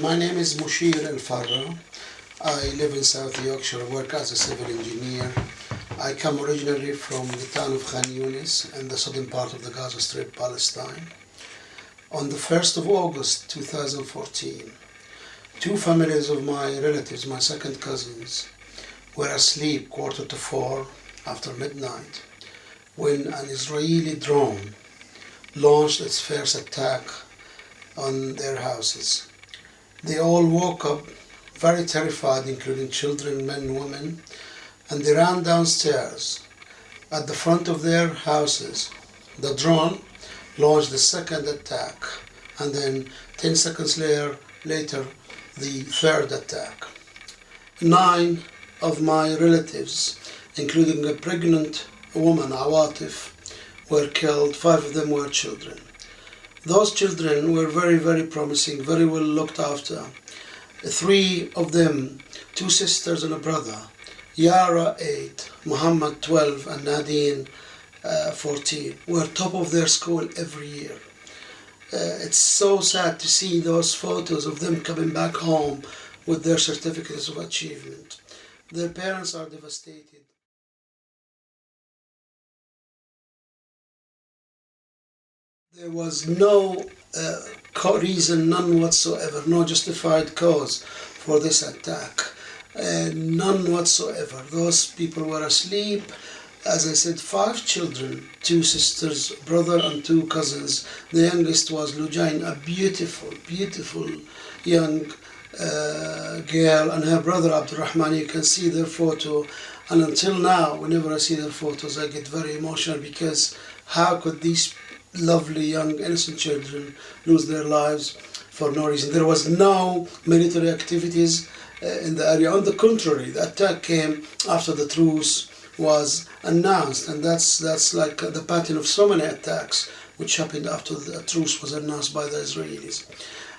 My name is Musheir El Farra. I live in South Yorkshire, work as a civil engineer. I come originally from the town of Khan Yunis in the southern part of the Gaza Strip, Palestine. On the 1st of August 2014, two families of my relatives, my second cousins, were asleep 3:45 after midnight when an Israeli drone launched its first attack on their houses. They all woke up very terrified, including children, men, women, and they ran downstairs. At the front of their houses, the drone launched the second attack, and then 10 seconds later the third attack. 9 of my relatives, including a pregnant woman, Awatif, were killed. 5 of them were children. Those children were very, very promising, very well looked after. 3 of them, 2 sisters and a brother, Yara 8, Muhammad 12, and Nadine 14, were top of their school every year. It's so sad to see those photos of them coming back home with their certificates of achievement. Their parents are devastated. There was no reason, none whatsoever, no justified cause for this attack. None whatsoever. Those people were asleep. As I said, 5 children, 2 sisters, brother and 2 cousins. The youngest was Lujain, a beautiful, beautiful young girl, and her brother Abdurrahman. You can see their photo, and until now, whenever I see their photos, I get very emotional, because how could these lovely young innocent children lose their lives for no reason? There was no military activities in the area. On the contrary, the attack came after the truce was announced, and that's like the pattern of so many attacks which happened after the truce was announced by the Israelis.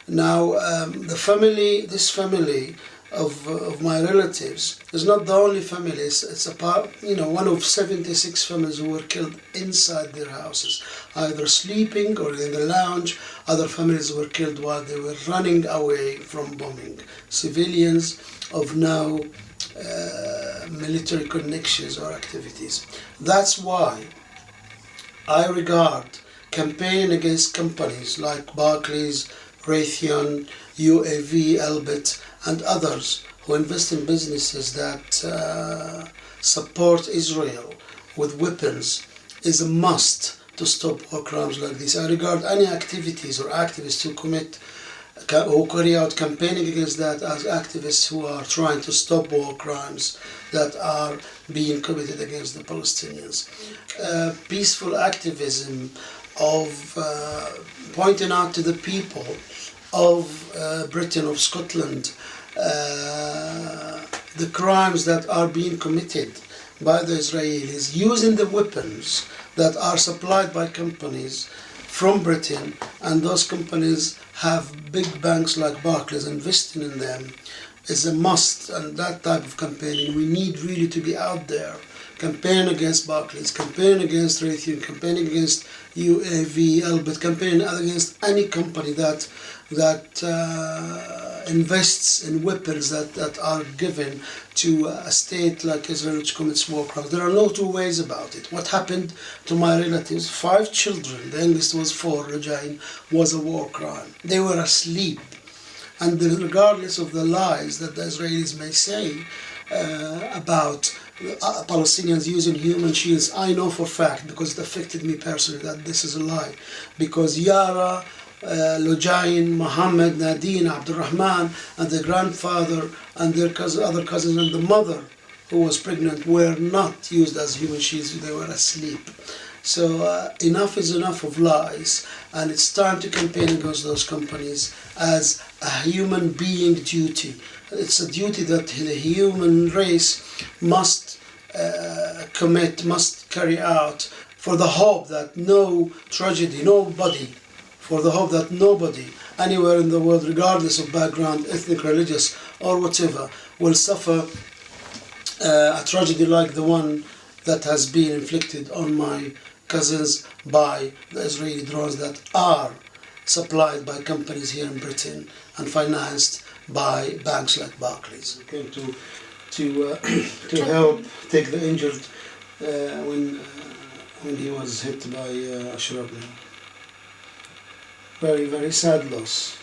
Now, this family of my relatives is not the only family. It's a part, one of 76 families who were killed inside their houses, either sleeping or in the lounge. Other families were killed while they were running away from bombing. Civilians of no military connections or activities. That's why I regard campaigning against companies like Barclays, Raytheon, UAV, Elbit, and others who invest in businesses that support Israel with weapons is a must to stop war crimes like this. I regard any activities or activists who carry out campaigning against that as activists who are trying to stop war crimes that are being committed against the Palestinians. Peaceful activism of pointing out to the people of Britain, of Scotland, the crimes that are being committed by the Israelis using the weapons that are supplied by companies from Britain, and those companies have big banks like Barclays investing in them, is a must. And that type of campaigning, we need really to be out there, campaigning against Barclays, campaigning against Raytheon, campaigning against UAV, Elbit, campaigning against any company that invests in weapons that are given to a state like Israel which commits war crimes. There are no two ways about it. What happened to my relatives, 5 children, the youngest was 4, Rajain, was a war crime. They were asleep. And regardless of the lies that the Israelis may say about Palestinians using human shields, I know for a fact, because it affected me personally, that this is a lie. Because Yara, Lujain, Muhammad, Nadine, Abdurrahman, and the grandfather and their other cousins and the mother who was pregnant were not used as human shields. They were asleep. So enough is enough of lies, and it's time to campaign against those companies as a human being duty. It's a duty that the human race must must carry out, for the hope that nobody anywhere in the world, regardless of background, ethnic, religious, or whatever, will suffer a tragedy like the one that has been inflicted on my cousins by the Israeli drones that are supplied by companies here in Britain and financed by banks like Barclays. We came to help take the injured when he was hit by a shrapnel. Very, very sad loss.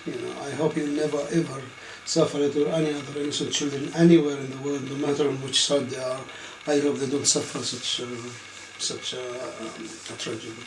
I hope he'll never ever suffer it, or any other innocent children anywhere in the world, no matter on which side they are. I hope they don't suffer such a tragedy.